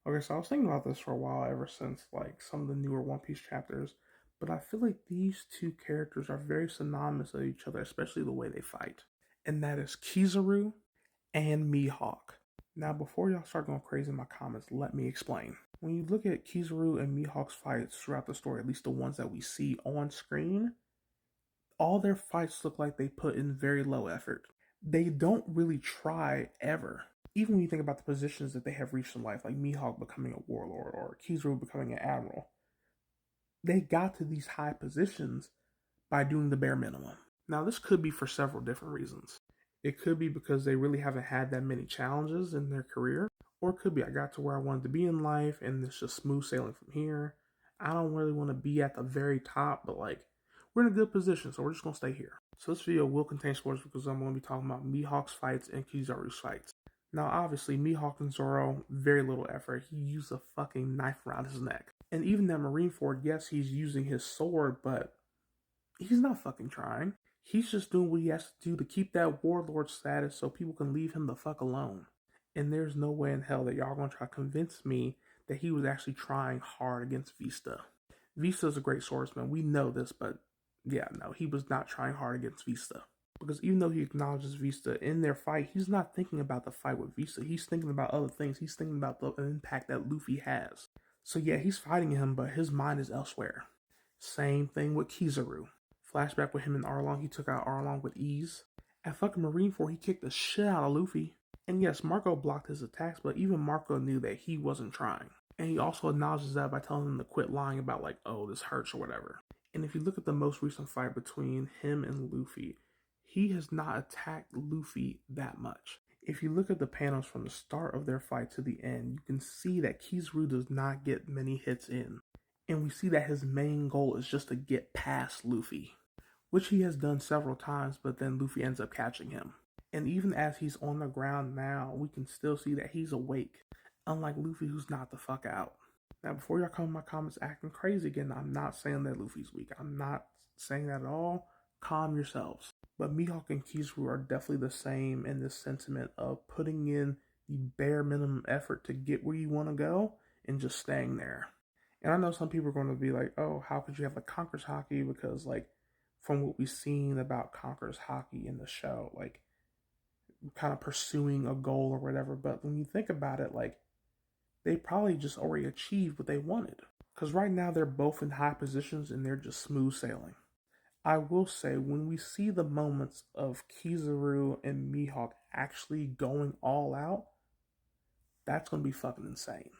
Okay, so I was thinking about this for a while, ever since like some of the newer One Piece chapters, but I feel like these two characters are very synonymous with each other, especially the way they fight. And that is Kizaru and Mihawk. Now, before y'all start going crazy in my comments, let me explain. When you look at Kizaru and Mihawk's fights throughout the story, at least the ones that we see on screen, all their fights look like they put in very low effort. They don't really try ever. Even when you think about the positions that they have reached in life, like Mihawk becoming a warlord or Kizaru becoming an admiral, they got to these high positions by doing the bare minimum. Now, this could be for several different reasons. It could be because they really haven't had that many challenges in their career, or it could be I got to where I wanted to be in life and it's just smooth sailing from here. I don't really want to be at the very top, but like we're in a good position, so we're just gonna stay here. So this video will contain spoilers because I'm going to be talking about Mihawk's fights and Kizaru's fights. Now, obviously, Mihawk and Zoro, very little effort. He used a fucking knife around his neck. And even that Marineford, yes, he's using his sword, but he's not fucking trying. He's just doing what he has to do to keep that warlord status so people can leave him the fuck alone. And there's no way in hell that y'all gonna try to convince me that he was actually trying hard against Vista. Vista's a great swordsman. We know this, but yeah, no, he was not trying hard against Vista. Because even though he acknowledges Vista in their fight, he's not thinking about the fight with Vista. He's thinking about other things. He's thinking about the impact that Luffy has. So yeah, he's fighting him, but his mind is elsewhere. Same thing with Kizaru. Flashback with him and Arlong, he took out Arlong with ease. At fucking Marineford, he kicked the shit out of Luffy. And yes, Marco blocked his attacks, but even Marco knew that he wasn't trying. And he also acknowledges that by telling him to quit lying about like, oh, this hurts or whatever. And if you look at the most recent fight between him and Luffy, he has not attacked Luffy that much. If you look at the panels from the start of their fight to the end, you can see that Kizaru does not get many hits in. And we see that his main goal is just to get past Luffy, which he has done several times, but then Luffy ends up catching him. And even as he's on the ground now, we can still see that he's awake, unlike Luffy, who's not the fuck out. Now, before y'all come in my comments acting crazy again, I'm not saying that Luffy's weak. I'm not saying that at all. Calm yourselves. But Mihawk and Kizaru are definitely the same in this sentiment of putting in the bare minimum effort to get where you want to go and just staying there. And I know some people are going to be like, oh, how could you have a Conqueror's Haki? Because, like, from what we've seen about Conqueror's Haki in the show, like, kind of pursuing a goal or whatever. But when you think about it, like, they probably just already achieved what they wanted. Because right now they're both in high positions and they're just smooth sailing. I will say, when we see the moments of Kizaru and Mihawk actually going all out, that's going to be fucking insane.